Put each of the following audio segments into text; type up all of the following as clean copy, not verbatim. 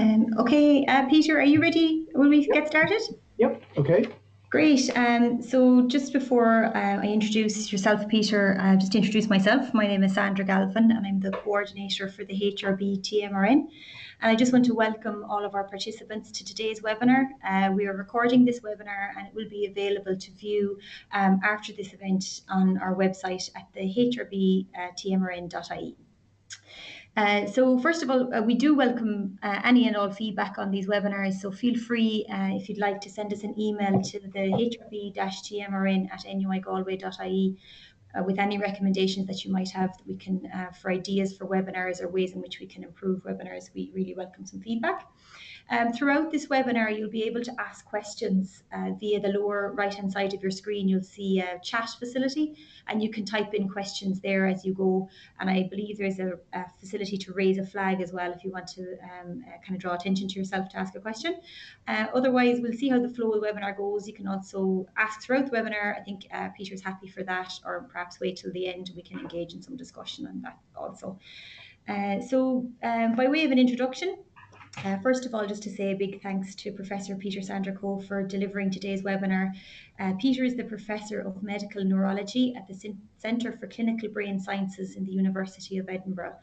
Okay, Peter, are you ready? Will we get started? Yep, okay. Great. So just before I introduce yourself, Peter, just to introduce myself, my name is Sandra Galvin and I'm the coordinator for the HRB TMRN. And I just want to welcome all of our participants to today's webinar. We are recording this webinar and it will be available to view after this event on our website at the hrbtmrn.ie. So first of all, we do welcome any and all feedback on these webinars. So feel free, if you'd like, to send us an email to the hrb-tmrn@nuigalway.ie with any recommendations that you might have that we can for ideas for webinars or ways in which we can improve webinars. We really welcome some feedback. Throughout this webinar, you'll be able to ask questions via the lower right-hand side of your screen. You'll see a chat facility, and you can type in questions there as you go. And I believe there's a facility to raise a flag as well if you want to kind of draw attention to yourself to ask a question. Otherwise, we'll see how the flow of the webinar goes. You can also ask throughout the webinar. I think Peter's happy for that, or perhaps wait till the end. We can engage in some discussion on that also. So by way of an introduction, first of all, just to say a big thanks to Professor Peter Sandercock for delivering today's webinar. Peter is the Professor of Medical Neurology at the Centre for Clinical Brain Sciences in the University of Edinburgh.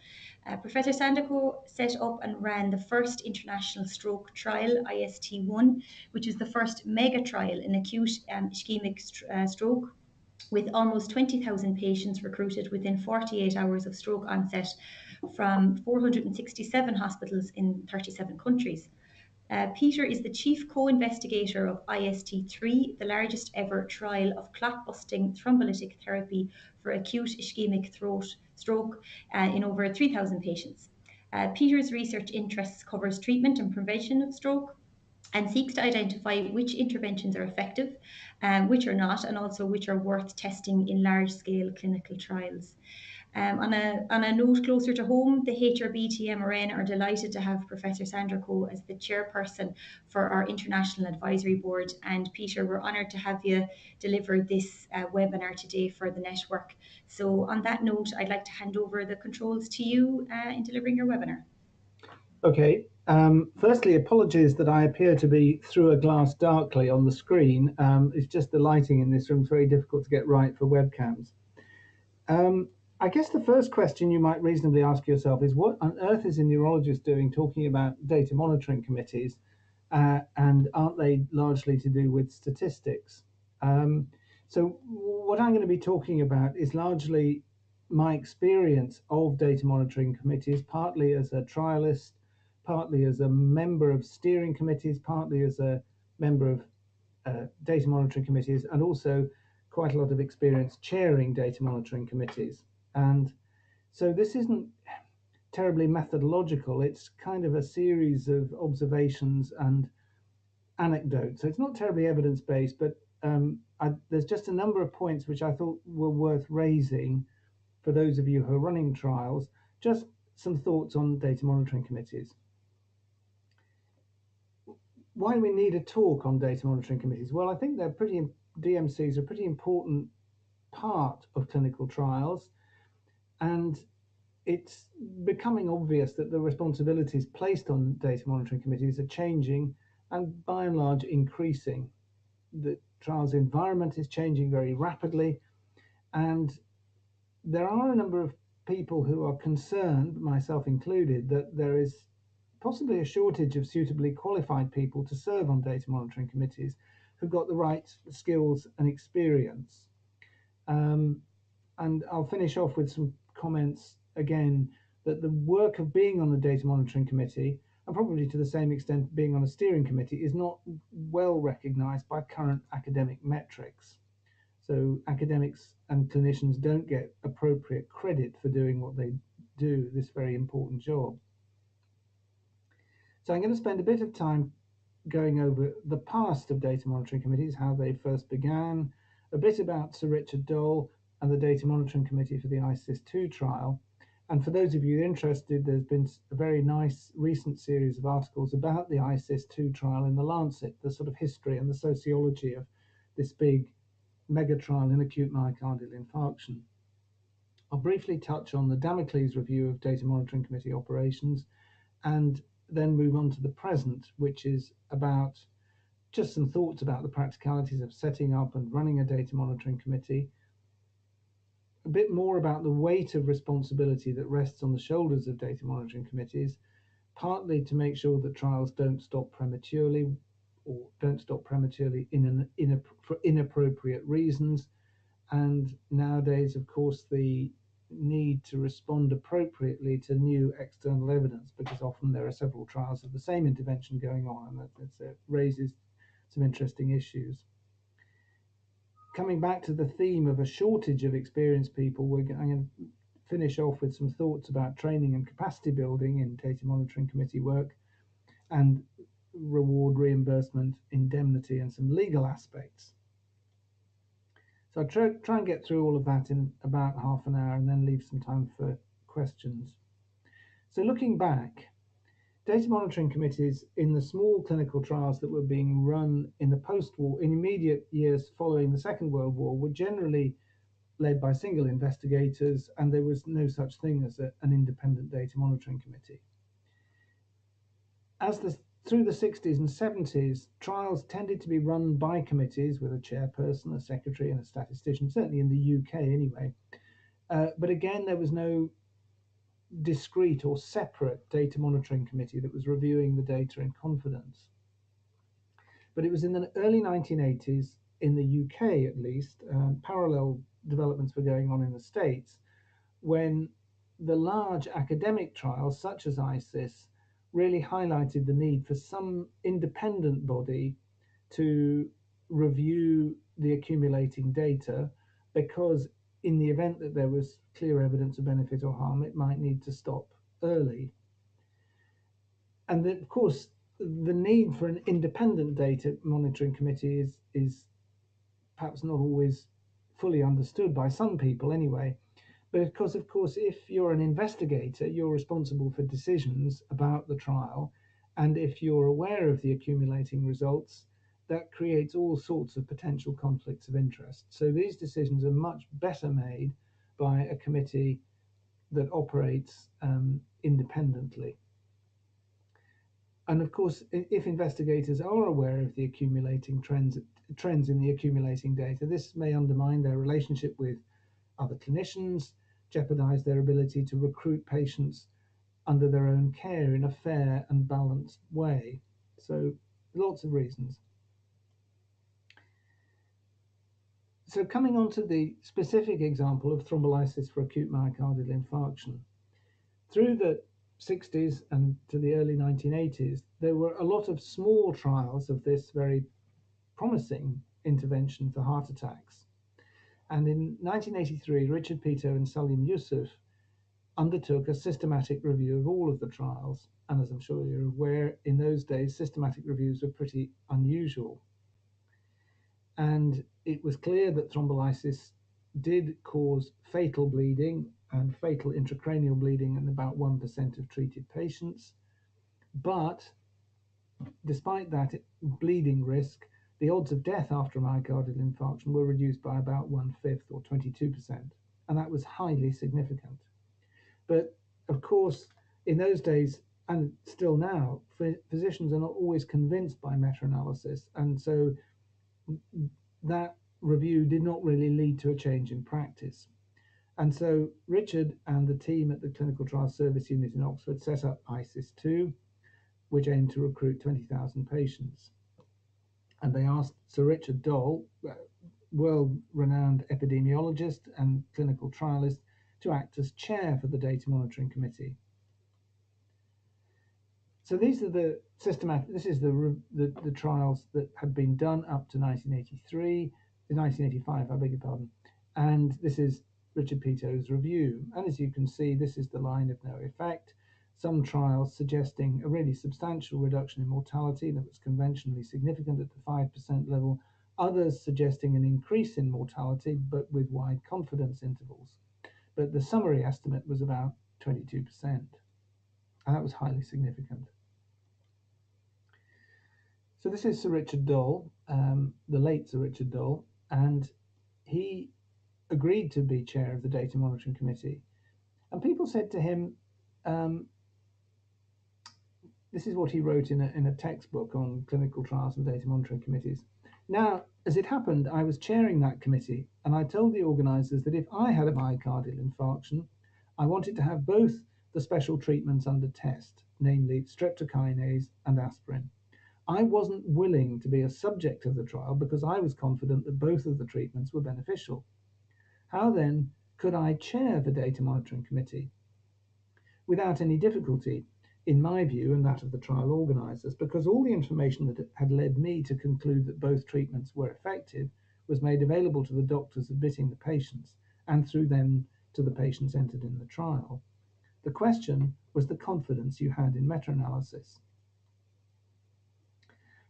Professor Sandercock set up and ran the first international stroke trial, IST1, which is the first mega trial in acute ischemic stroke, with almost 20,000 patients recruited within 48 hours of stroke onset from 467 hospitals in 37 countries. Peter is the chief co-investigator of IST3, the largest ever trial of clot-busting thrombolytic therapy for acute ischemic stroke in over 3,000 patients. Peter's research interests covers treatment and prevention of stroke, and seeks to identify which interventions are effective, which are not, and also which are worth testing in large-scale clinical trials. On a note closer to home, the HRB TMRN are delighted to have Professor Sandercock as the chairperson for our International Advisory Board. And Peter, we're honoured to have you deliver this webinar today for the network. So on that note, I'd like to hand over the controls to you in delivering your webinar. Okay. Firstly, apologies that I appear to be through a glass darkly on the screen. It's just the lighting in this room is very difficult to get right for webcams. I guess the first question you might reasonably ask yourself is, what on earth is a neurologist doing talking about data monitoring committees, and aren't they largely to do with statistics? So what I'm going to be talking about is largely my experience of data monitoring committees, partly as a trialist, partly as a member of steering committees, partly as a member of data monitoring committees, and also quite a lot of experience chairing data monitoring committees. And so this isn't terribly methodological, it's kind of a series of observations and anecdotes. So it's not terribly evidence-based, but there's just a number of points which I thought were worth raising for those of you who are running trials. Just some thoughts on data monitoring committees. Why do we need a talk on data monitoring committees? Well, I think DMCs are a pretty important part of clinical trials, and it's becoming obvious that the responsibilities placed on data monitoring committees are changing and by and large increasing. The trials environment is changing very rapidly, and there are a number of people who are concerned, myself included, that there is possibly a shortage of suitably qualified people to serve on data monitoring committees who've got the right skills and experience. And I'll finish off with some comments again that the work of being on the data monitoring committee, and probably to the same extent being on a steering committee, is not well recognized by current academic metrics. So academics and clinicians don't get appropriate credit for doing what they do, this very important job. So I'm going to spend a bit of time going over the past of data monitoring committees, how they first began, a bit about Sir Richard Dole and the Data Monitoring Committee for the ISIS-2 trial. And for those of you interested, there's been a very nice recent series of articles about the ISIS-2 trial in the Lancet, the sort of history and the sociology of this big mega trial in acute myocardial infarction. I'll briefly touch on the Damocles review of Data Monitoring Committee operations and then move on to the present, which is about just some thoughts about the practicalities of setting up and running a data monitoring committee, a bit more about the weight of responsibility that rests on the shoulders of data monitoring committees, partly to make sure that trials don't stop prematurely or don't stop prematurely for inappropriate reasons. And nowadays, of course, the need to respond appropriately to new external evidence, because often there are several trials of the same intervention going on, and that raises some interesting issues. Coming back to the theme of a shortage of experienced people, I'm going to finish off with some thoughts about training and capacity building in data monitoring committee work, and reward, reimbursement, indemnity, and some legal aspects. So I'll try and get through all of that in about half an hour and then leave some time for questions. So looking back, data monitoring committees in the small clinical trials that were being run in the post-war, in immediate years following the Second World War, were generally led by single investigators, and there was no such thing as an independent data monitoring committee. Through the 60s and 70s, trials tended to be run by committees with a chairperson, a secretary, and a statistician, certainly in the UK anyway. But again, there was no discrete or separate data monitoring committee that was reviewing the data in confidence. But it was in the early 1980s, in the UK at least, parallel developments were going on in the States, when the large academic trials, such as ISIS, really highlighted the need for some independent body to review the accumulating data, because in the event that there was clear evidence of benefit or harm, it might need to stop early. And of course, the need for an independent data monitoring committee is perhaps not always fully understood by some people anyway. Because, of course, if you're an investigator, you're responsible for decisions about the trial. And if you're aware of the accumulating results, that creates all sorts of potential conflicts of interest. So these decisions are much better made by a committee that operates independently. And of course, if investigators are aware of the accumulating trends in the accumulating data, this may undermine their relationship with other clinicians, jeopardize their ability to recruit patients under their own care in a fair and balanced way. So lots of reasons. So coming on to the specific example of thrombolysis for acute myocardial infarction. Through the 60s and to the early 1980s, there were a lot of small trials of this very promising intervention for heart attacks. And in 1983, Richard Peto and Salim Yusuf undertook a systematic review of all of the trials. And as I'm sure you're aware, in those days, systematic reviews were pretty unusual. And it was clear that thrombolysis did cause fatal bleeding and fatal intracranial bleeding in about 1% of treated patients. But despite that bleeding risk, the odds of death after a myocardial infarction were reduced by about 1/5 or 22%. And that was highly significant. But of course, in those days, and still now, physicians are not always convinced by meta-analysis. And so that review did not really lead to a change in practice. And so Richard and the team at the Clinical Trial Service Unit in Oxford set up ISIS-2, which aimed to recruit 20,000 patients. And they asked Sir Richard Doll, world-renowned epidemiologist and clinical trialist, to act as chair for the data monitoring committee. So these are the systematic. This is the trials that had been done up to 1985. I beg your pardon. And this is Richard Peto's review. And as you can see, this is the line of no effect. Some trials suggesting a really substantial reduction in mortality that was conventionally significant at the 5% level. Others suggesting an increase in mortality, but with wide confidence intervals. But the summary estimate was about 22%. And that was highly significant. So this is Sir Richard Doll, the late Sir Richard Doll, and he agreed to be chair of the Data Monitoring Committee. And people said to him, This is what he wrote in a textbook on clinical trials and data monitoring committees. Now, as it happened, I was chairing that committee, and I told the organisers that if I had a myocardial infarction, I wanted to have both the special treatments under test, namely streptokinase and aspirin. I wasn't willing to be a subject of the trial because I was confident that both of the treatments were beneficial. How then could I chair the data monitoring committee? Without any difficulty, in my view and that of the trial organisers, because all the information that had led me to conclude that both treatments were effective was made available to the doctors admitting the patients, and through them to the patients entered in the trial. The question was the confidence you had in meta-analysis.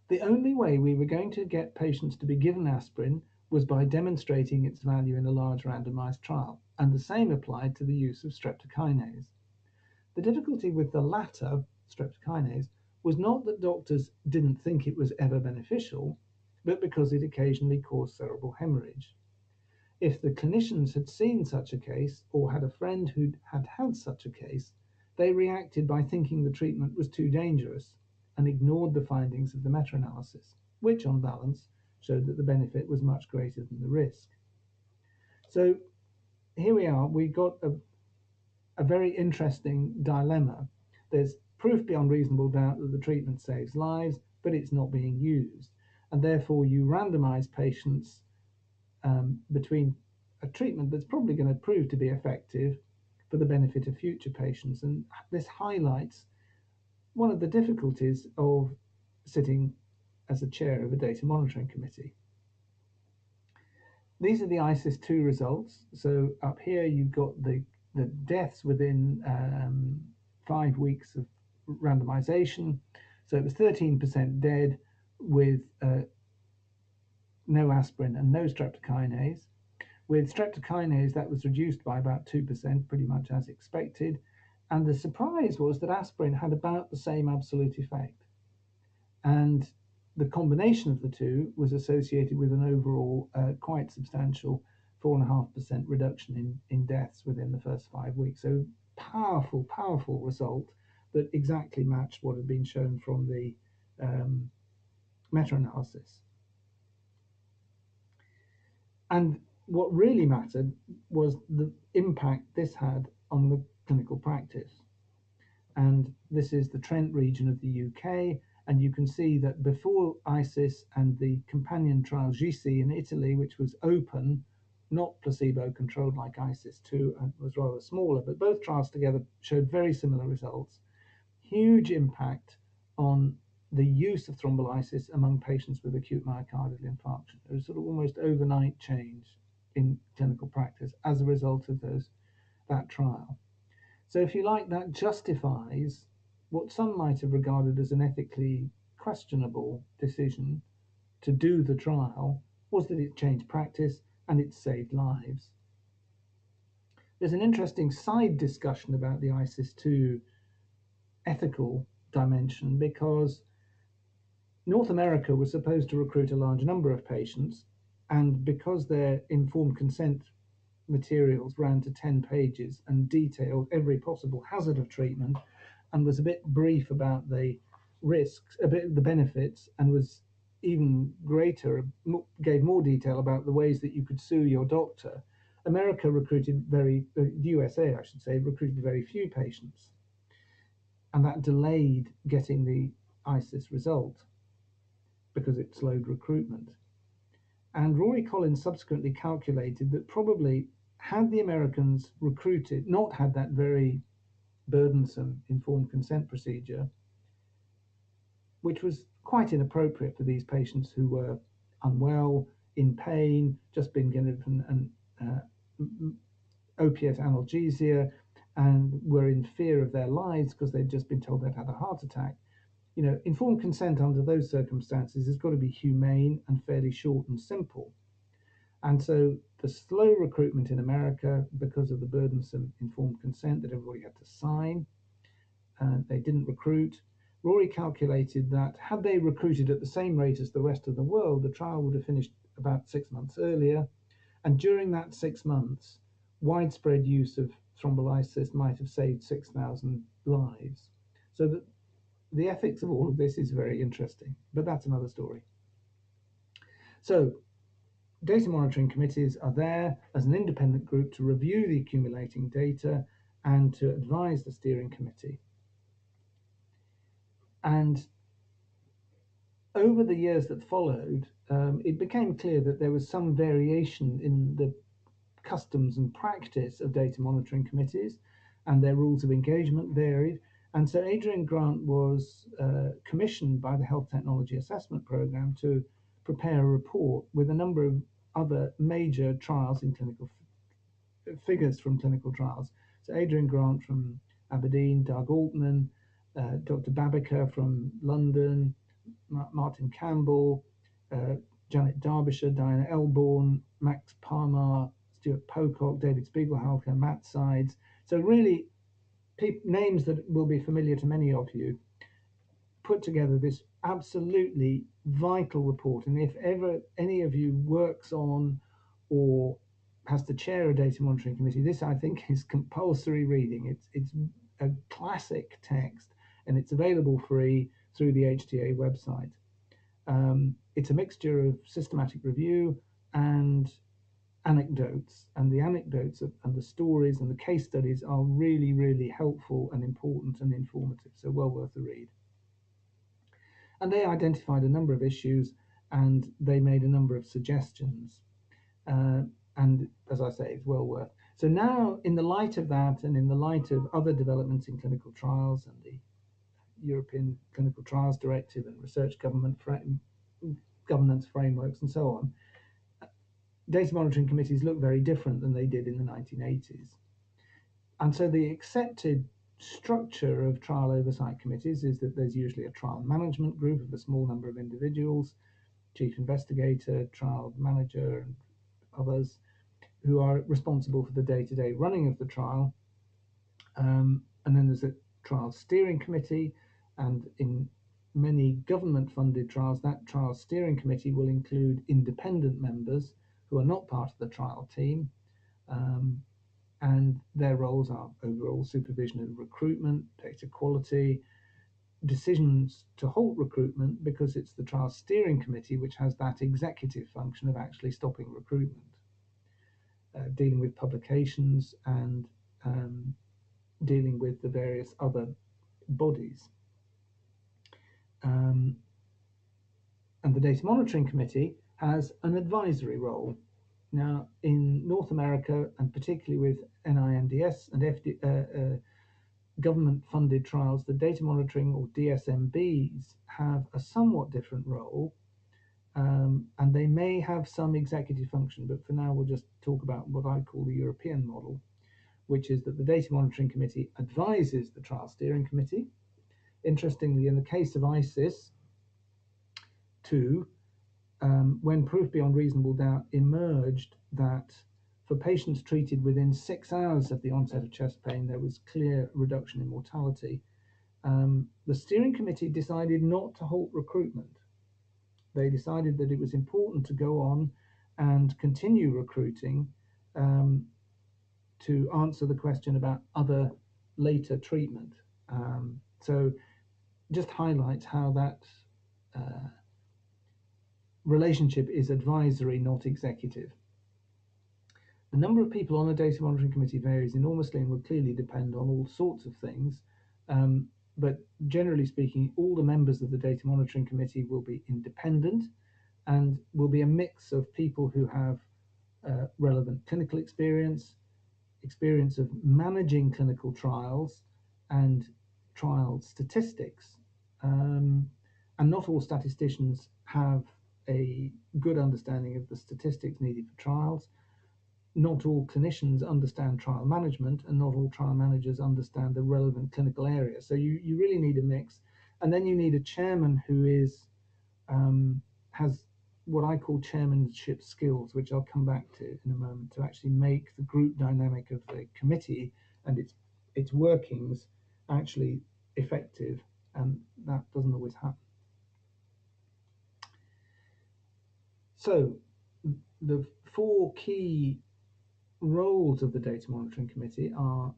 The only way we were going to get patients to be given aspirin was by demonstrating its value in a large randomized trial, and the same applied to the use of streptokinase. The difficulty with the latter, streptokinase, was not that doctors didn't think it was ever beneficial, but because it occasionally caused cerebral hemorrhage. If the clinicians had seen such a case or had a friend who had had such a case, they reacted by thinking the treatment was too dangerous and ignored the findings of the meta-analysis, which on balance showed that the benefit was much greater than the risk. So here we are, we got a very interesting dilemma. There's proof beyond reasonable doubt that the treatment saves lives, but it's not being used. And therefore you randomize patients between a treatment that's probably going to prove to be effective for the benefit of future patients. And this highlights one of the difficulties of sitting as a chair of a data monitoring committee. These are the ISIS-2 results. So up here you've got the deaths within 5 weeks of randomization. So it was 13% dead with no aspirin and no streptokinase. With streptokinase, that was reduced by about 2%, pretty much as expected. And the surprise was that aspirin had about the same absolute effect. And the combination of the two was associated with an overall quite substantial 4.5% reduction in deaths within the first 5 weeks. So powerful, powerful result that exactly matched what had been shown from the meta-analysis. And what really mattered was the impact this had on the clinical practice. And this is the Trent region of the UK. And you can see that before ISIS and the companion trial GC in Italy, which was open, not placebo-controlled like ISIS-2, and was rather smaller, but both trials together showed very similar results. Huge impact on the use of thrombolysis among patients with acute myocardial infarction. It was sort of almost overnight change in clinical practice as a result of that trial. So if you like, that justifies what some might have regarded as an ethically questionable decision to do the trial, was that it changed practice and it saved lives. There's an interesting side discussion about the ISIS-2 ethical dimension, because North America was supposed to recruit a large number of patients, and because their informed consent materials ran to 10 pages and detailed every possible hazard of treatment and was a bit brief about the risks, a bit the benefits, and was even greater, gave more detail about the ways that you could sue your doctor. America recruited the USA, I should say, recruited very few patients. And that delayed getting the ISIS result because it slowed recruitment. And Rory Collins subsequently calculated that probably had the Americans recruited, not had that very burdensome informed consent procedure, which was quite inappropriate for these patients who were unwell, in pain, just been given an opiate analgesia, and were in fear of their lives because they'd just been told they'd had a heart attack. You know, informed consent under those circumstances has got to be humane and fairly short and simple. And so the slow recruitment in America, because of the burdensome informed consent that everybody had to sign, they didn't recruit. Rory calculated that had they recruited at the same rate as the rest of the world, the trial would have finished about 6 months earlier. And during that 6 months, widespread use of thrombolysis might have saved 6,000 lives. So that the ethics of all of this is very interesting, but that's another story. So data monitoring committees are there as an independent group to review the accumulating data and to advise the steering committee. And over the years that followed, it became clear that there was some variation in the customs and practice of data monitoring committees, and their rules of engagement varied. And so Adrian Grant was commissioned by the Health Technology Assessment Programme to prepare a report with a number of other major trials in clinical figures from clinical trials. So Adrian Grant from Aberdeen, Doug Altman, Dr. Babiker from London, Martin Campbell, Janet Derbyshire, Diana Elborn, Max Palmer, Stuart Pocock, David Spiegelhalter, Matt Sides. So really names that will be familiar to many of you, put together this absolutely vital report. And if ever any of you works on or has to chair a data monitoring committee, this I think is compulsory reading. It's a classic text, and it's available free through the HTA website. It's a mixture of systematic review and anecdotes, and the anecdotes and the stories and the case studies are really, really helpful and important and informative, so well worth a read. And they identified a number of issues, and they made a number of suggestions. And as I say, it's well worth. So now, in the light of that, and in the light of other developments in clinical trials and the European Clinical Trials Directive and research governance frameworks and so on, data monitoring committees look very different than they did in the 1980s. And so the accepted structure of trial oversight committees is that there's usually a trial management group of a small number of individuals, chief investigator, trial manager, and others who are responsible for the day-to-day running of the trial. And then there's a trial steering committee, and in many government-funded trials, that trial steering committee will include independent members who are not part of the trial team, and their roles are overall supervision of recruitment, data quality, decisions to halt recruitment, because it's the trial steering committee which has that executive function of actually stopping recruitment, dealing with publications, and dealing with the various other bodies. And the data monitoring committee has an advisory role. Now, in North America, and particularly with NINDS and government-funded trials, the data monitoring, or DSMBs, have a somewhat different role, and they may have some executive function, but for now we'll just talk about what I call the European model, which is that the data monitoring committee advises the trial steering committee. Interestingly, in the case of ISIS 2, when proof beyond reasonable doubt emerged that for patients treated within 6 hours of the onset of chest pain, there was clear reduction in mortality, the steering committee decided not to halt recruitment. They decided that it was important to go on and continue recruiting to answer the question about other later treatment. So just highlights how that relationship is advisory, not executive. The number of people on a data monitoring committee varies enormously and will clearly depend on all sorts of things. But generally speaking, all the members of the data monitoring committee will be independent and will be a mix of people who have relevant clinical experience of managing clinical trials and trial statistics. And not all statisticians have a good understanding of the statistics needed for trials. Not all clinicians understand trial management, and not all trial managers understand the relevant clinical area. So you really need a mix. And then you need a chairman who is has what I call chairmanship skills, which I'll come back to in a moment, to actually make the group dynamic of the committee and its workings actually effective, and that doesn't always happen. So the four key roles of the data monitoring committee are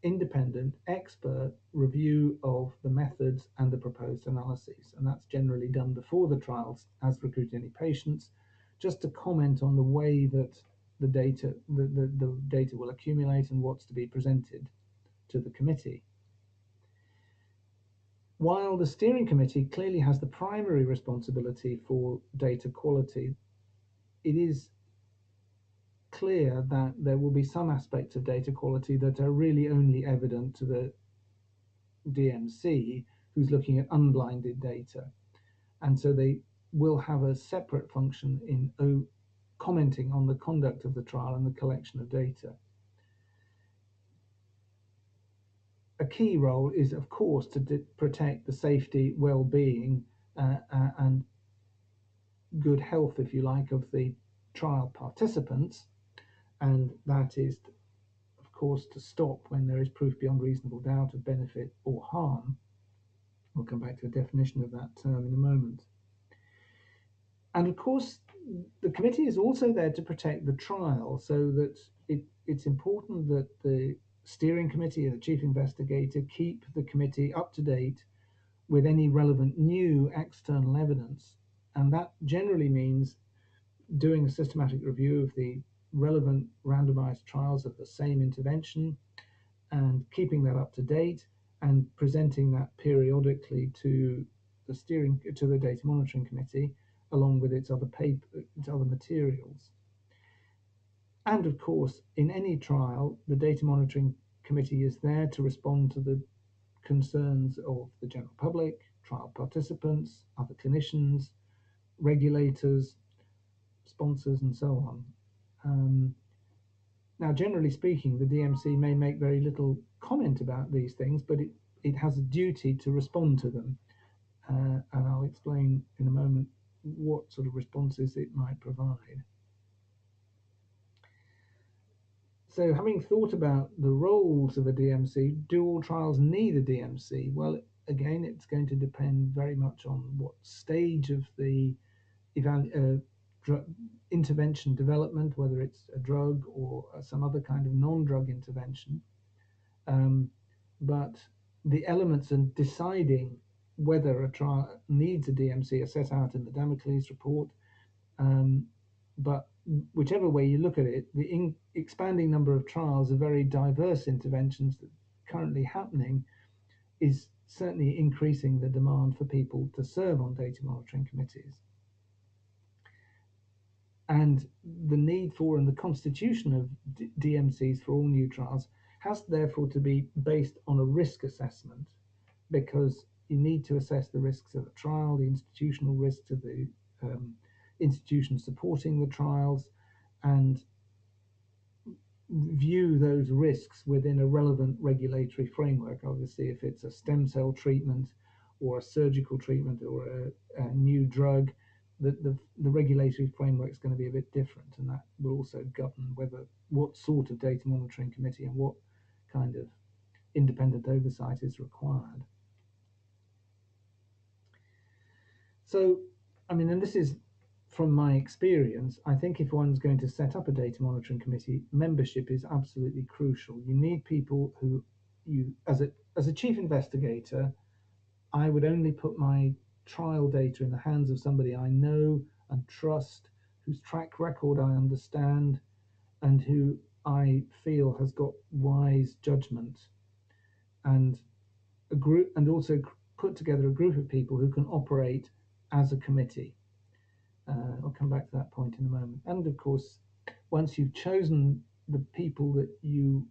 independent expert review of the methods and the proposed analyses. And that's generally done before the trials has recruited any patients, just to comment on the way that the data will accumulate and what's to be presented to the committee. While the steering committee clearly has the primary responsibility for data quality, it is clear that there will be some aspects of data quality that are really only evident to the DMC, who's looking at unblinded data. And so they will have a separate function in commenting on the conduct of the trial and the collection of data. A key role is, of course, to protect the safety, well-being, and good health, if you like, of the trial participants. And that is, of course, to stop when there is proof beyond reasonable doubt of benefit or harm. We'll come back to a definition of that term in a moment. And of course, the committee is also there to protect the trial, so that it's important that the steering committee and the chief investigator keep the committee up to date with any relevant new external evidence. And that generally means doing a systematic review of the relevant randomized trials of the same intervention and keeping that up to date and presenting that periodically to the data monitoring committee along with its other materials. And of course, in any trial, the data monitoring committee is there to respond to the concerns of the general public, trial participants, other clinicians, regulators, sponsors, and so on. Now, generally speaking, the DMC may make very little comment about these things, but it has a duty to respond to them. And I'll explain in a moment what sort of responses it might provide. So, having thought about the roles of a DMC, do all trials need a DMC? Well, again, it's going to depend very much on what stage of the intervention development, whether it's a drug or some other kind of non-drug intervention. But the elements in deciding whether a trial needs a DMC are set out in the Damocles report. But whichever way you look at it, the expanding number of trials of very diverse interventions that are currently happening is certainly increasing the demand for people to serve on data monitoring committees. And the need for and the constitution of DMCs for all new trials has therefore to be based on a risk assessment, because you need to assess the risks of the trial, the institutional risks of the institutions supporting the trials, and view those risks within a relevant regulatory framework. Obviously, if it's a stem cell treatment or a surgical treatment or a new drug, the regulatory framework is going to be a bit different, and that will also govern what sort of data monitoring committee and what kind of independent oversight is required. So, I mean, and this is from my experience, I think if one's going to set up a data monitoring committee, membership is absolutely crucial. You need people who as a chief investigator, I would only put my trial data in the hands of somebody I know and trust, whose track record I understand, and who I feel has got wise judgment, and also put together a group of people who can operate as a committee. I'll come back to that point in a moment. And of course, once you've chosen the people that you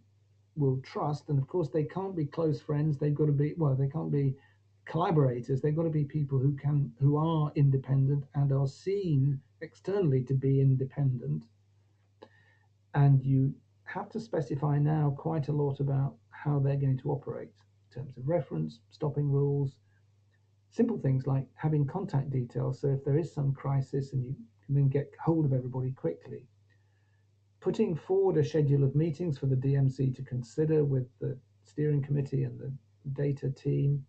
will trust, and of course they can't be close friends, they can't be collaborators, they've got to be people who are independent and are seen externally to be independent. And you have to specify now quite a lot about how they're going to operate in terms of reference, stopping rules, simple things like having contact details, so if there is some crisis and you can then get hold of everybody quickly. Putting forward a schedule of meetings for the DMC to consider with the steering committee and the data team,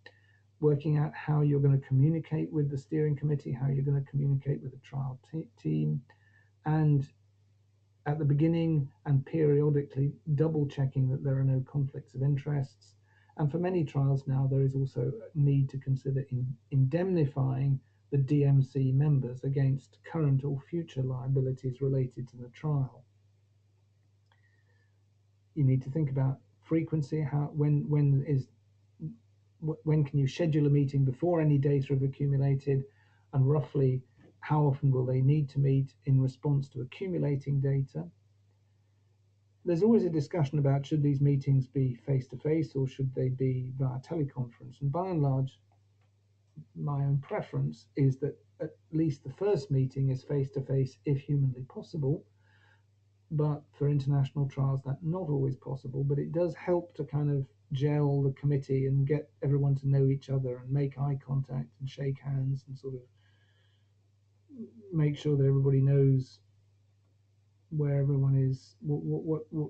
working out how you're going to communicate with the steering committee, how you're going to communicate with the trial team, and at the beginning and periodically double checking that there are no conflicts of interests. And for many trials now, there is also a need to consider indemnifying the DMC members against current or future liabilities related to the trial. You need to think about frequency, when can you schedule a meeting before any data have accumulated, and roughly how often will they need to meet in response to accumulating data. There's always a discussion about should these meetings be face-to-face or should they be via teleconference, and by and large my own preference is that at least the first meeting is face-to-face if humanly possible, but for international trials that's not always possible, but it does help to kind of gel the committee and get everyone to know each other and make eye contact and shake hands and sort of make sure that everybody knows where everyone is,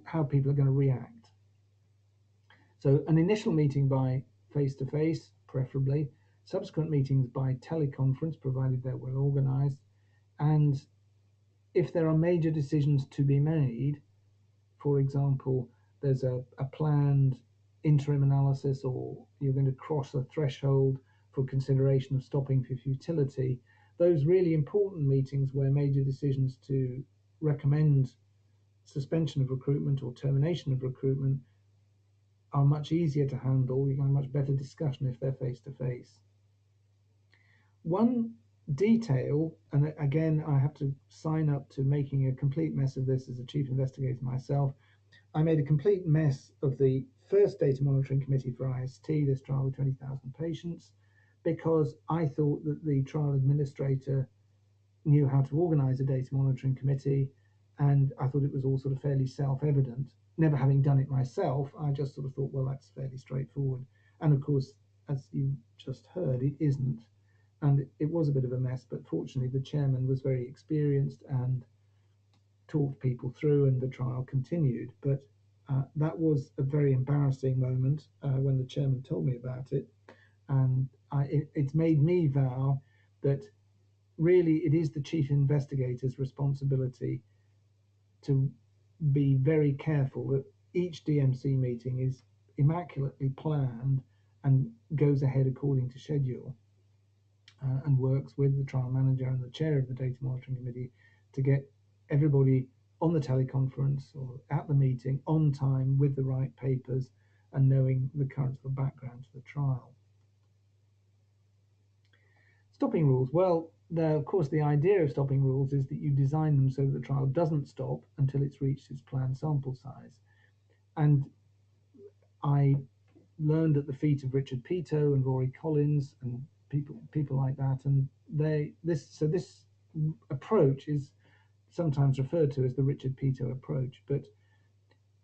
how people are going to react. So an initial meeting by face-to-face, preferably, subsequent meetings by teleconference, provided they're well organized, and if there are major decisions to be made, for example, there's a planned interim analysis or you're going to cross a threshold for consideration of stopping for futility, those really important meetings where major decisions to recommend suspension of recruitment or termination of recruitment are much easier to handle. You can have a much better discussion if they're face-to-face. One detail, and again, I have to sign up to making a complete mess of this as a chief investigator myself. I made a complete mess of the first data monitoring committee for IST, this trial with 20,000 patients, because I thought that the trial administrator knew how to organize a data monitoring committee, and I thought it was all sort of fairly self-evident. Never having done it myself, I just sort of thought, well, that's fairly straightforward. And of course, as you just heard, it isn't. And it was a bit of a mess, but fortunately the chairman was very experienced and talked people through, and the trial continued. But that was a very embarrassing moment when the chairman told me about it, and it's made me vow that really it is the chief investigator's responsibility to be very careful that each DMC meeting is immaculately planned and goes ahead according to schedule, and works with the trial manager and the chair of the data monitoring committee to get everybody on the teleconference or at the meeting on time with the right papers and knowing the current sort of background to the trial. Stopping rules. Well, of course, the idea of stopping rules is that you design them so that the trial doesn't stop until it's reached its planned sample size. And I learned at the feet of Richard Peto and Rory Collins and people like that, and this approach is sometimes referred to as the Richard Peto approach. But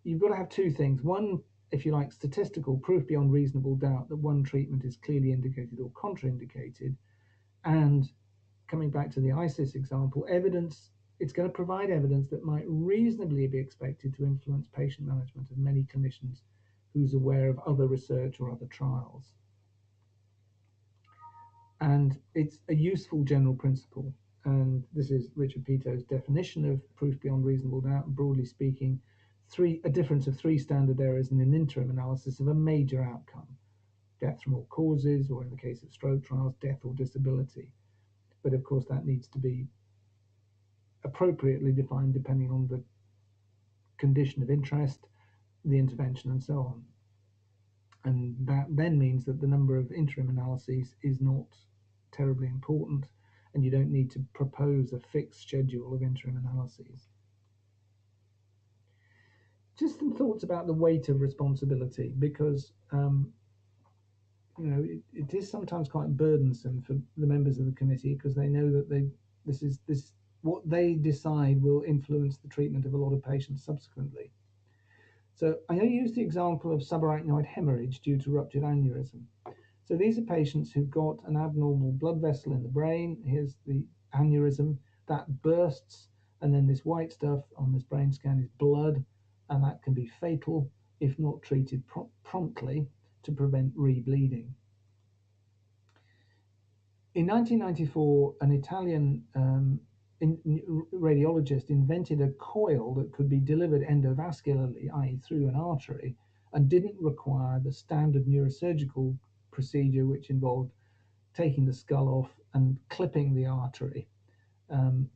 you've got to have two things. One, if you like, statistical proof beyond reasonable doubt that one treatment is clearly indicated or contraindicated, and coming back to the ISIS example, evidence. It's going to provide evidence that might reasonably be expected to influence patient management of many clinicians who's aware of other research or other trials. And it's a useful general principle. And this is Richard Peto's definition of proof beyond reasonable doubt. Broadly speaking, a difference of 3 standard errors in an interim analysis of a major outcome, death from all causes, or in the case of stroke trials, death or disability. But of course, that needs to be appropriately defined depending on the condition of interest, the intervention, and so on. And that then means that the number of interim analyses is not terribly important, and you don't need to propose a fixed schedule of interim analyses. Just some thoughts about the weight of responsibility, because it is sometimes quite burdensome for the members of the committee, because they know that what they decide will influence the treatment of a lot of patients subsequently. So I use the example of subarachnoid hemorrhage due to ruptured aneurysm. So these are patients who've got an abnormal blood vessel in the brain. Here's the aneurysm that bursts, and then this white stuff on this brain scan is blood, and that can be fatal if not treated promptly to prevent rebleeding. In 1994, an Italian radiologist invented a coil that could be delivered endovascularly, i.e. through an artery, and didn't require the standard neurosurgical procedure, which involved taking the skull off and clipping the artery,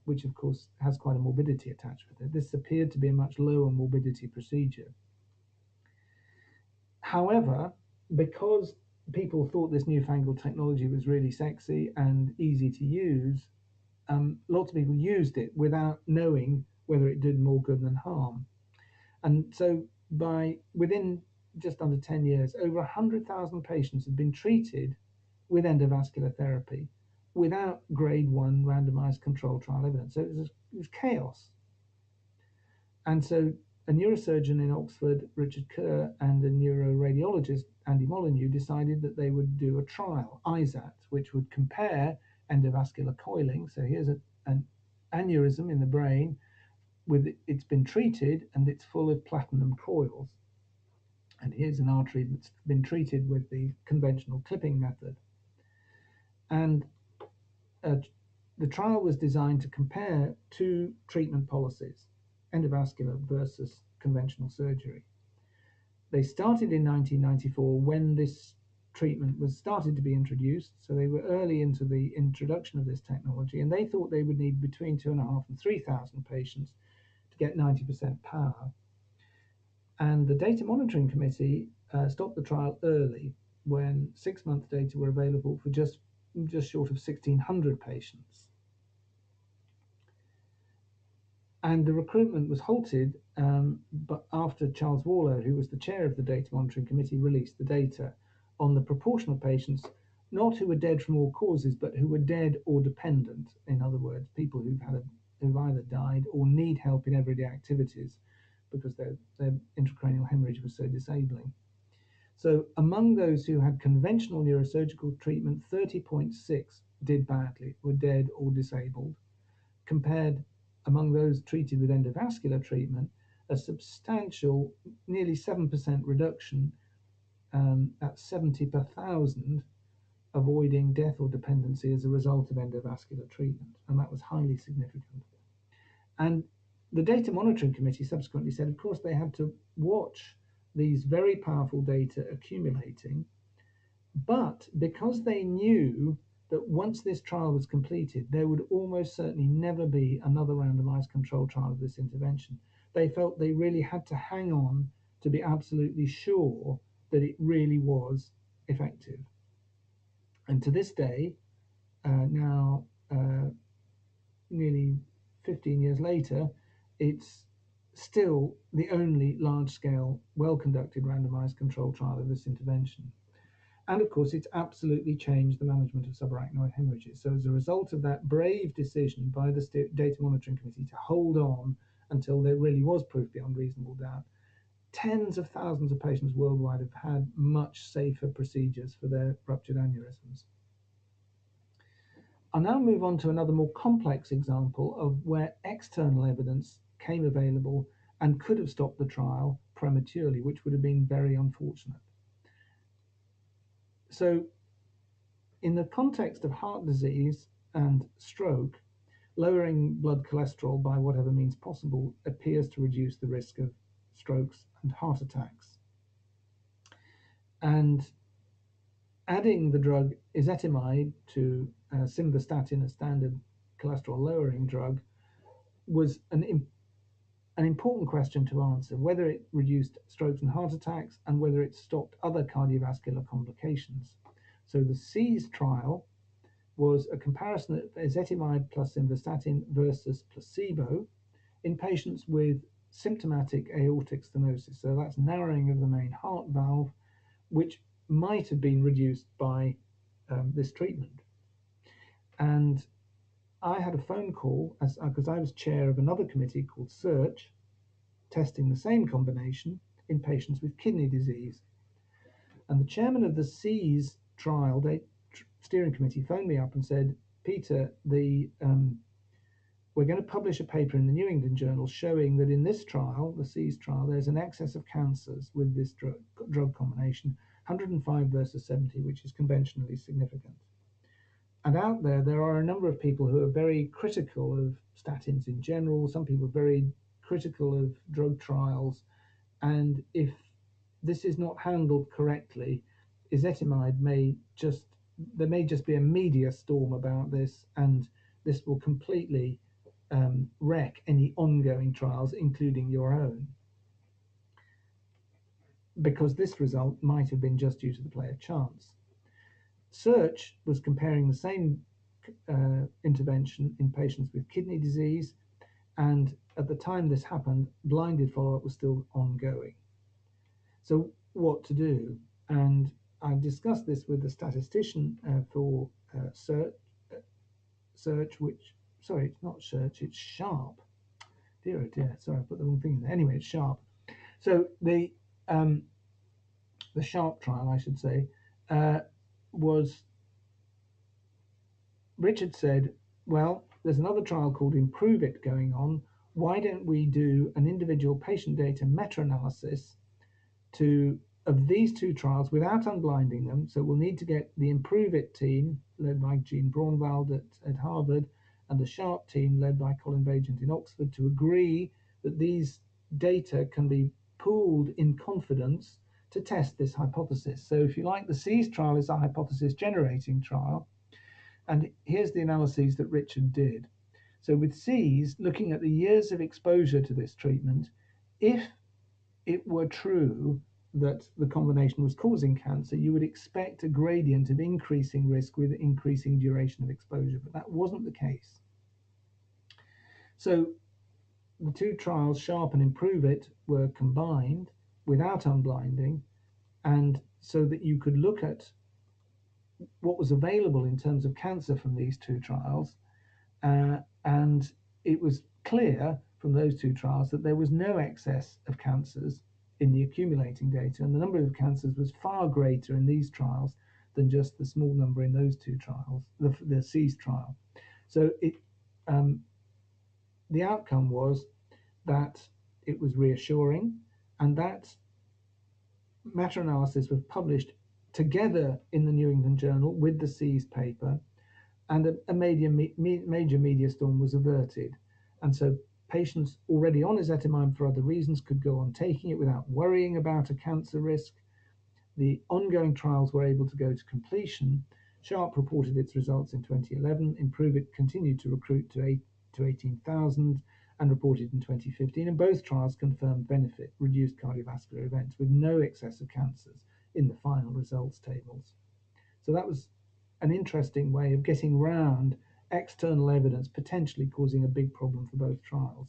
which of course has quite a morbidity attached with it. This appeared to be a much lower morbidity procedure. However, because people thought this newfangled technology was really sexy and easy to use, lots of people used it without knowing whether it did more good than harm. And so within just under 10 years, over 100,000 patients had been treated with endovascular therapy without grade 1 randomized controlled trial evidence. So it was chaos. And so a neurosurgeon in Oxford, Richard Kerr, and a neuroradiologist, Andy Molyneux, decided that they would do a trial, ISAT, which would compare endovascular coiling. So here's an aneurysm in the brain it's been treated and it's full of platinum coils. And here's an artery that's been treated with the conventional clipping method. And the trial was designed to compare two treatment policies, endovascular versus conventional surgery. They started in 1994 when this treatment was started to be introduced, so they were early into the introduction of this technology, and they thought they would need between 2,500 and 3,000 patients to get 90% power. And the Data Monitoring Committee stopped the trial early when 6-month data were available for just short of 1,600 patients. And the recruitment was halted but after Charles Warlow, who was the chair of the Data Monitoring Committee, released the data on the proportion of patients, not who were dead from all causes, but who were dead or dependent. In other words, people who've either died or need help in everyday activities because their intracranial hemorrhage was so disabling. So among those who had conventional neurosurgical treatment, 30.6 did badly, were dead or disabled, compared among those treated with endovascular treatment, a substantial, nearly 7% reduction, at 70 per 1,000, avoiding death or dependency as a result of endovascular treatment, and that was highly significant. And the Data Monitoring Committee subsequently said, of course, they had to watch these very powerful data accumulating, but because they knew that once this trial was completed, there would almost certainly never be another randomized controlled trial of this intervention, they felt they really had to hang on to be absolutely sure that it really was effective. And to this day, now nearly 15 years later, it's still the only large-scale, well-conducted randomized controlled trial of this intervention. And of course, it's absolutely changed the management of subarachnoid hemorrhages. So as a result of that brave decision by the Data Monitoring Committee to hold on until there really was proof beyond reasonable doubt, tens of thousands of patients worldwide have had much safer procedures for their ruptured aneurysms. I'll now move on to another more complex example of where external evidence came available and could have stopped the trial prematurely, which would have been very unfortunate. So in the context of heart disease and stroke, lowering blood cholesterol by whatever means possible appears to reduce the risk of strokes and heart attacks. And adding the drug ezetimibe to simvastatin, a standard cholesterol lowering drug, was an important question to answer, whether it reduced strokes and heart attacks and whether it stopped other cardiovascular complications. So the SEAS trial was a comparison of ezetimibe plus simvastatin versus placebo in patients with symptomatic aortic stenosis. So that's narrowing of the main heart valve, which might have been reduced by this treatment. And I had a phone call because I was chair of another committee called SEARCH, testing the same combination in patients with kidney disease. And the chairman of the SEAS trial steering committee phoned me up and said, Peter, we're going to publish a paper in the New England Journal showing that in this trial, the SEAS trial, there's an excess of cancers with this drug combination, 105 versus 70, which is conventionally significant. And out there are a number of people who are very critical of statins in general. Some people are very critical of drug trials. And if this is not handled correctly, ezetimibe there may just be a media storm about this, and this will completely wreck any ongoing trials, including your own, because this result might have been just due to the play of chance. Search was comparing the same intervention in patients with kidney disease, and at the time this happened, blinded follow-up was still ongoing. So what to do? And I discussed this with the statistician for search, which, sorry, it's not search, it's Sharp. Dear, oh dear, sorry, I put the wrong thing in there. Anyway, it's Sharp. So the Sharp trial, I should say, was, Richard said, well, there's another trial called Improve It going on. Why don't we do an individual patient data meta-analysis of these two trials without unblinding them? So we'll need to get the Improve It team, led by Jean Braunwald at Harvard, and the Sharp team, led by Colin Bagent in Oxford, to agree that these data can be pooled in confidence to test this hypothesis. So if you like, the SEAS trial is a hypothesis generating trial. And here's the analyses that Richard did. So with SEAS, looking at the years of exposure to this treatment, if it were true that the combination was causing cancer, you would expect a gradient of increasing risk with increasing duration of exposure, but that wasn't the case. So the two trials, Sharp and Improve It, were combined without unblinding, and so that you could look at what was available in terms of cancer from these two trials, and it was clear from those two trials that there was no excess of cancers in the accumulating data, and the number of cancers was far greater in these trials than just the small number in those two trials, the SEAS trial. So the outcome was that it was reassuring, and that meta-analysis was published together in the New England Journal with the SEAS paper, and a major media storm was averted. And so patients already on ezetimibe for other reasons could go on taking it without worrying about a cancer risk. The ongoing trials were able to go to completion. Sharp reported its results in 2011. Improve It continued to recruit to 18,000 and reported in 2015. And both trials confirmed benefit, reduced cardiovascular events with no excess of cancers in the final results tables. So that was an interesting way of getting around external evidence potentially causing a big problem for both trials.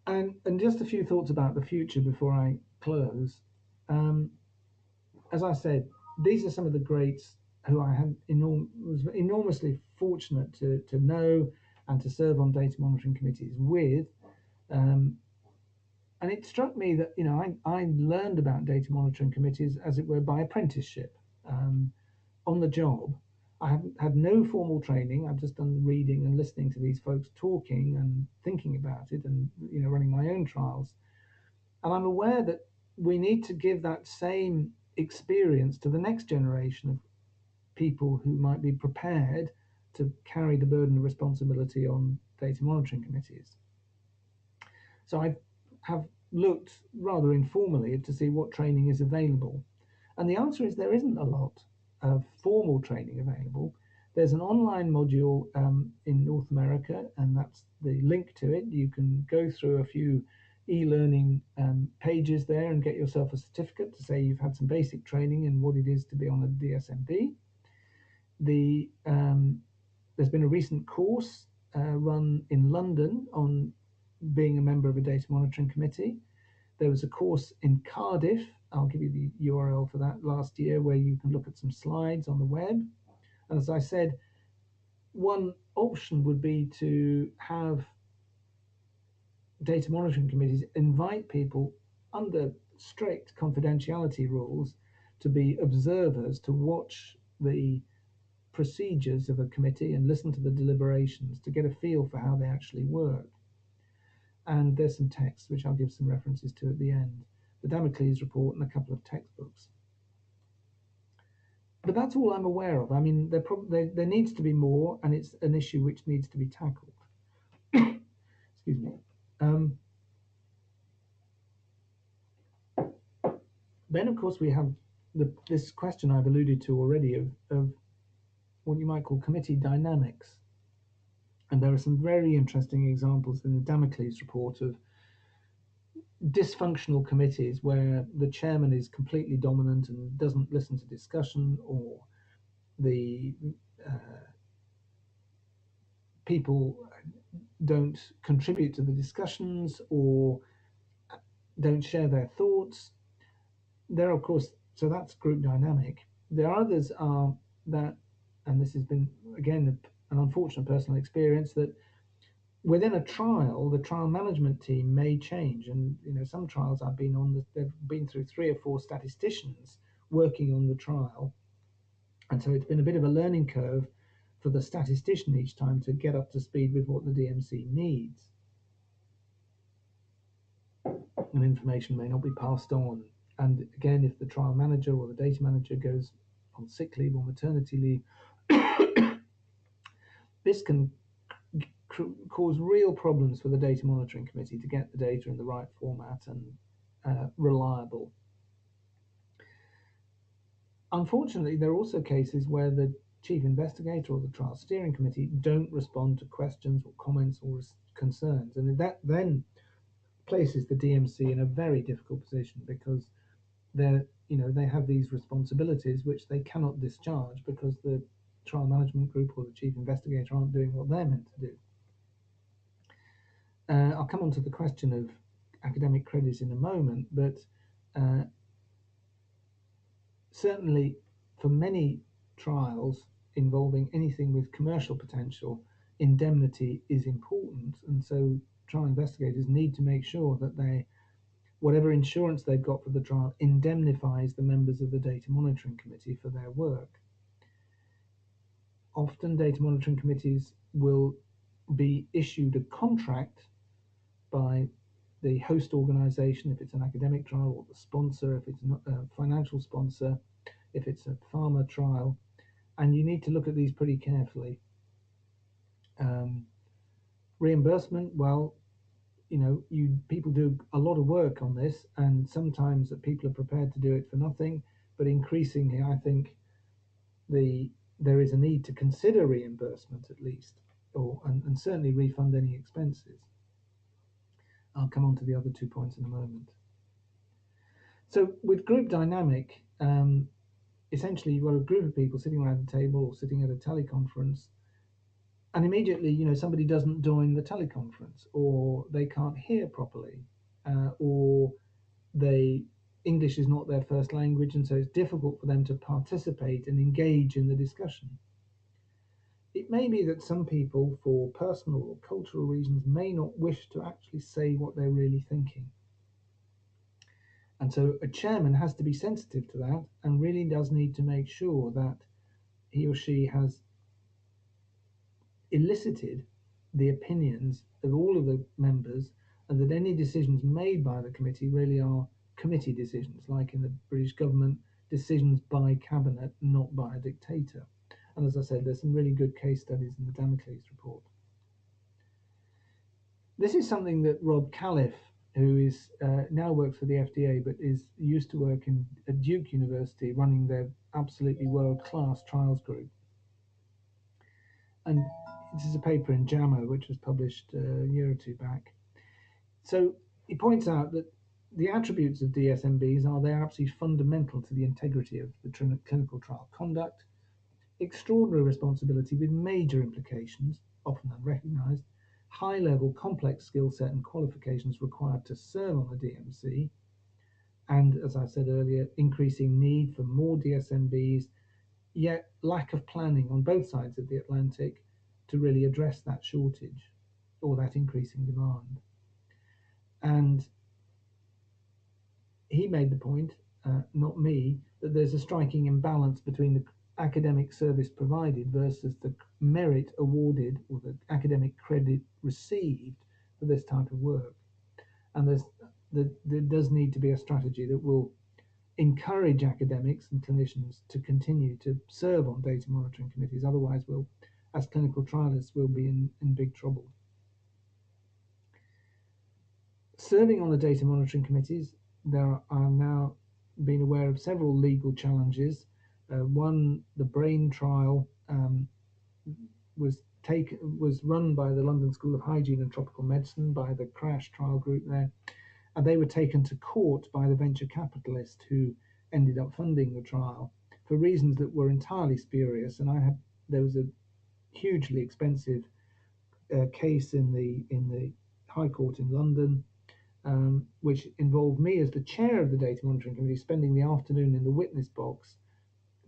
And just a few thoughts about the future before I close. As I said, these are some of the greats who I was enormously fortunate to know and to serve on data monitoring committees with. And it struck me that, I learned about data monitoring committees, as it were, by apprenticeship, on the job. I haven't had no formal training. I've just done reading and listening to these folks talking and thinking about it and, running my own trials. And I'm aware that we need to give that same experience to the next generation of people who might be prepared to carry the burden of responsibility on data monitoring committees. So I have looked rather informally to see what training is available. And the answer is there isn't a lot of formal training available. There's an online module in North America, and that's the link to it. You can go through a few e-learning pages there and get yourself a certificate to say you've had some basic training in what it is to be on a DSMB. There's been a recent course run in London on being a member of a data monitoring committee. There was a course in Cardiff, I'll give you the URL for that, last year, where you can look at some slides on the web. And as I said, one option would be to have data monitoring committees invite people under strict confidentiality rules to be observers, to watch the procedures of a committee and listen to the deliberations to get a feel for how they actually work. And there's some text, which I'll give some references to at the end, the Damocles report and a couple of textbooks. But that's all I'm aware of. I mean, there needs to be more, and it's an issue which needs to be tackled. Excuse me. Then, of course, we have this question I've alluded to already of what you might call committee dynamics. And there are some very interesting examples in the Damocles report of dysfunctional committees where the chairman is completely dominant and doesn't listen to discussion, or the people don't contribute to the discussions or don't share their thoughts. There, of course, so that's group dynamic. There are others are that, and this has been again an unfortunate personal experience, that within a trial, the trial management team may change. And some trials I've been on, they've been through 3 or 4 statisticians working on the trial, and so it's been a bit of a learning curve for the statistician each time to get up to speed with what the DMC needs. And information may not be passed on. And again, if the trial manager or the data manager goes on sick leave or maternity leave, this can cause real problems for the data monitoring committee to get the data in the right format and reliable. Unfortunately, there are also cases where the chief investigator or the trial steering committee don't respond to questions or comments or concerns, and that then places the DMC in a very difficult position, because they have these responsibilities which they cannot discharge because the trial management group or the chief investigator aren't doing what they're meant to do. I'll come on to the question of academic credit in a moment, but certainly for many trials involving anything with commercial potential, indemnity is important, and so trial investigators need to make sure that whatever insurance they've got for the trial indemnifies the members of the data monitoring committee for their work. Often data monitoring committees will be issued a contract by the host organization if it's an academic trial, or the sponsor if it's not a financial sponsor, if it's a pharma trial, and you need to look at these pretty carefully. Reimbursement, well, people do a lot of work on this, and sometimes that people are prepared to do it for nothing, but increasingly I think there is a need to consider reimbursement at least, and certainly refund any expenses. I'll come on to the other 2 points in a moment. So with group dynamic, essentially you've got a group of people sitting around a table or sitting at a teleconference, and immediately somebody doesn't join the teleconference, or they can't hear properly, or English is not their first language, and so it's difficult for them to participate and engage in the discussion. It may be that some people, for personal or cultural reasons, may not wish to actually say what they're really thinking. And so a chairman has to be sensitive to that and really does need to make sure that he or she has elicited the opinions of all of the members, and that any decisions made by the committee really are committee decisions, like in the British government, decisions by cabinet, not by a dictator. And as I said, there's some really good case studies in the Damocles report. This is something that Rob Califf, who is now works for the FDA, but used to work at Duke University running their absolutely world-class trials group. And this is a paper in JAMA, which was published a year or 2 back. So he points out that the attributes of DSMBs are they're absolutely fundamental to the integrity of the clinical trial conduct, extraordinary responsibility with major implications, often unrecognized, high-level complex skill set and qualifications required to serve on the DMC, and, as I said earlier, increasing need for more DSMBs, yet lack of planning on both sides of the Atlantic to really address that shortage or that increasing demand. And he made the point, not me, that there's a striking imbalance between the academic service provided versus the merit awarded or the academic credit received for this type of work. And there does need to be a strategy that will encourage academics and clinicians to continue to serve on data monitoring committees. Otherwise, we'll, as clinical trialists, will be in big trouble. Serving on the data monitoring committees, there are now been aware of several legal challenges. One, the BRAIN trial was run by the London School of Hygiene and Tropical Medicine, by the CRASH trial group there, and they were taken to court by the venture capitalist who ended up funding the trial for reasons that were entirely spurious. And there was a hugely expensive case in the High Court in London, which involved me as the chair of the data monitoring committee spending the afternoon in the witness box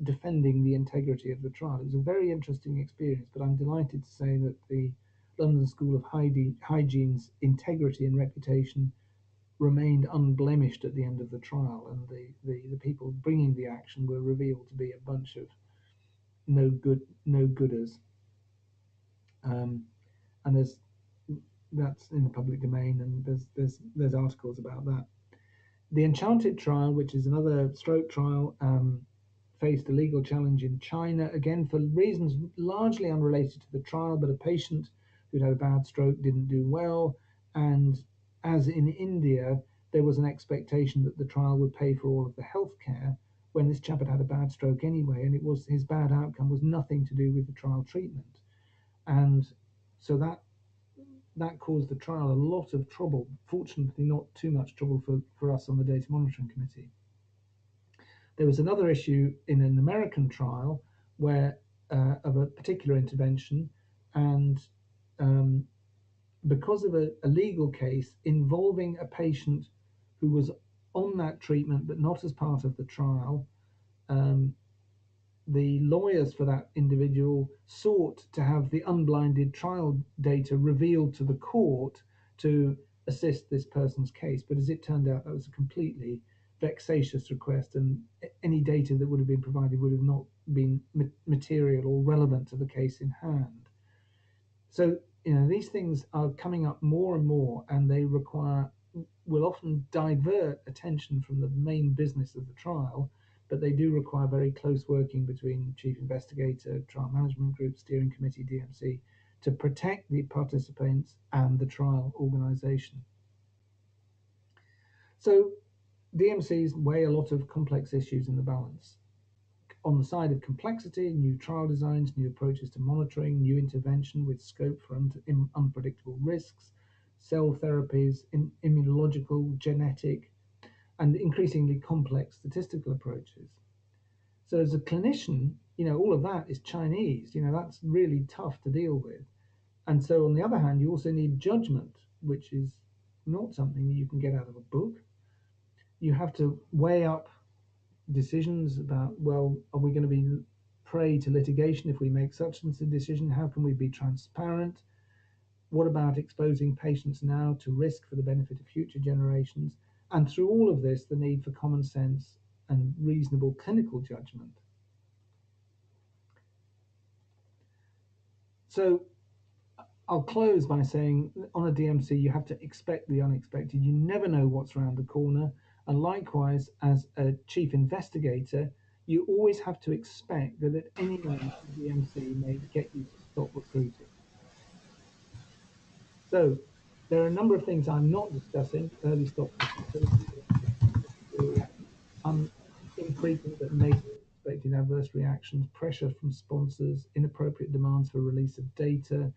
defending the integrity of the trial. It was a very interesting experience, but I'm delighted to say that the London School of Hygiene's integrity and reputation remained unblemished at the end of the trial, and the people bringing the action were revealed to be a bunch of no-gooders. And that's in the public domain, and there's articles about that. The Enchanted trial, which is another stroke trial, faced a legal challenge in China, again for reasons largely unrelated to the trial, but a patient who'd had a bad stroke didn't do well, and as in India, there was an expectation that the trial would pay for all of the healthcare when this chap had a bad stroke anyway, and his bad outcome was nothing to do with the trial treatment. And so that caused the trial a lot of trouble. Fortunately, not too much trouble for us on the data monitoring committee. There was another issue in an American trial where of a particular intervention, and because of a legal case involving a patient who was on that treatment but not as part of the trial, the lawyers for that individual sought to have the unblinded trial data revealed to the court to assist this person's case. But as it turned out, that was a completely vexatious request, and any data that would have been provided would have not been material or relevant to the case in hand. So, these things are coming up more and more, and they will often divert attention from the main business of the trial, but they do require very close working between chief investigator, trial management group, steering committee, DMC, to protect the participants and the trial organization. So DMCs weigh a lot of complex issues in the balance. On the side of complexity, new trial designs, new approaches to monitoring, new intervention with scope for unpredictable risks, cell therapies, immunological, genetic, and increasingly complex statistical approaches. So as a clinician, all of that is Chinese. That's really tough to deal with. And so on the other hand, you also need judgment, which is not something you can get out of a book. You have to weigh up decisions about, well, are we going to be prey to litigation if we make such a decision? How can we be transparent? What about exposing patients now to risk for the benefit of future generations? And through all of this, the need for common sense and reasonable clinical judgment. So I'll close by saying, on a DMC, you have to expect the unexpected. You never know what's around the corner. And likewise, as a chief investigator, you always have to expect that at any moment the DMC may get you to stop recruiting. So there are a number of things I'm not discussing: early stop, infrequent but major unexpected adverse reactions, pressure from sponsors, inappropriate demands for release of data,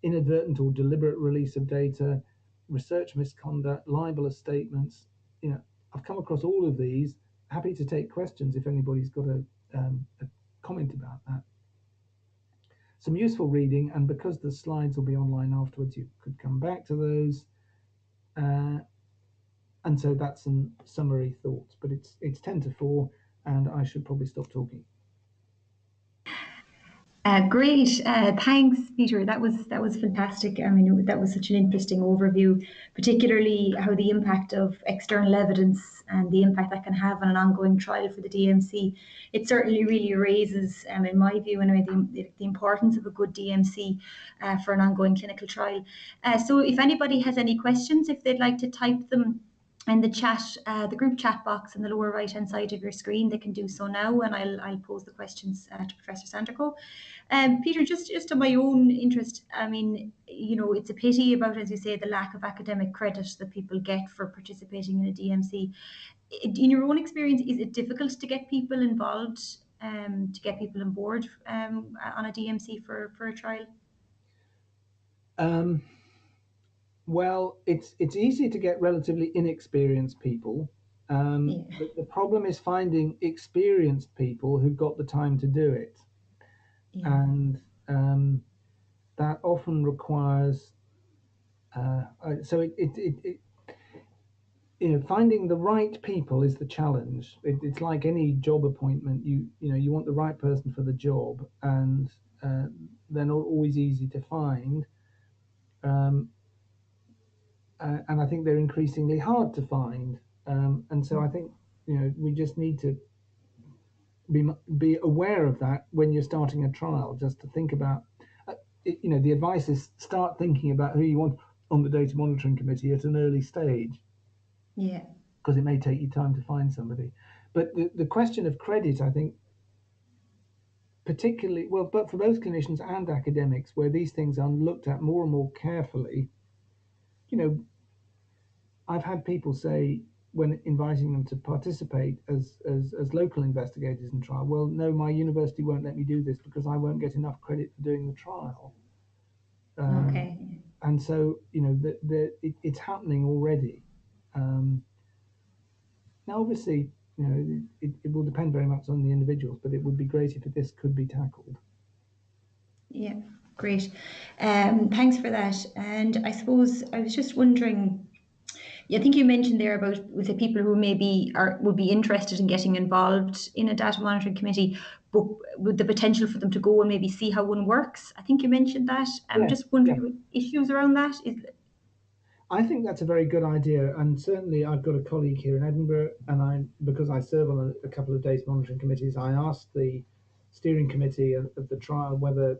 inadvertent or deliberate release of data, research misconduct, libelous statements. I've come across all of these. Happy to take questions if anybody's got a comment about that. Some useful reading, and because the slides will be online afterwards, you could come back to those. And so that's some summary thoughts, but it's 10 to 4, and I should probably stop talking. Great, thanks, Peter. That was fantastic. I mean, that was such an interesting overview, particularly how the impact of external evidence and the impact that can have on an ongoing trial for the DMC. It certainly really raises, in my view, anyway, the importance of a good DMC for an ongoing clinical trial. So if anybody has any questions, if they'd like to type them in the chat, the group chat box in the lower right hand side of your screen. They can do so now, and I'll pose the questions to Professor Sandercock. Peter, just on my own interest, I mean, you know, it's a pity about, as you say, the lack of academic credit that people get for participating in a DMC. In your own experience, is it difficult to get people involved, to get people on board on a DMC for a trial? Well, it's easy to get relatively inexperienced people. Yeah. The problem is finding experienced people who've got the time to do it, Yeah. and that often requires. So you know, finding the right people is the challenge. It's like any job appointment. You know, you want the right person for the job, and they're not always easy to find. And I think they're increasingly hard to find. And so I think, you know, we just need to be aware of that when you're starting a trial. Just to think about, you know, the advice is start thinking about who you want on the data monitoring committee at an early stage. Yeah. Because it may take you time to find somebody. But the question of credit, I think, particularly well, but for both clinicians and academics, where these things are looked at more and more carefully, you know, I've had people say when inviting them to participate as local investigators in trial, well, no, my university won't let me do this because I won't get enough credit for doing the trial. Okay. And so, you know, it's happening already. Now, obviously, you know, it will depend very much on the individuals, but it would be great if this could be tackled. Yeah, great. Thanks for that. And I suppose I was just wondering, I think you mentioned there about with the people who maybe would be interested in getting involved in a data monitoring committee, but with the potential for them to go and maybe see how one works. I think you mentioned that. I'm just wondering issues around that. I think that's a very good idea, and certainly I've got a colleague here in Edinburgh, and because I serve on a couple of data monitoring committees, I asked the steering committee of the trial whether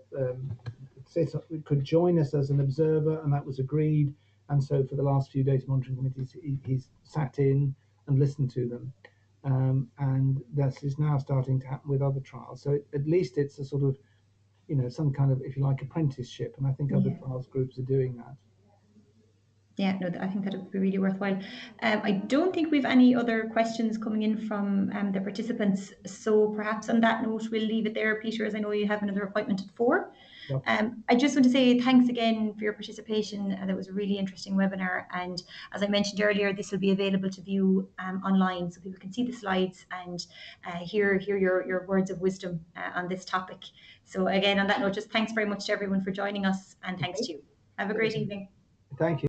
it could join us as an observer, and that was agreed. And so for the last few data monitoring committees, he's sat in and listened to them, and that is now starting to happen with other trials. So at least it's a sort of, you know, some kind of, if you like, apprenticeship, and I think other trials groups are doing that. Yeah, no, I think that would be really worthwhile. I don't think we've any other questions coming in from the participants. So perhaps on that note, we'll leave it there, Peter, as I know you have another appointment at 4. Yep. I just want to say thanks again for your participation. That was a really interesting webinar. And as I mentioned earlier, this will be available to view online so people can see the slides and hear your words of wisdom on this topic. So again, on that note, just thanks very much to everyone for joining us, and thanks to you. Have a great evening. Thank you.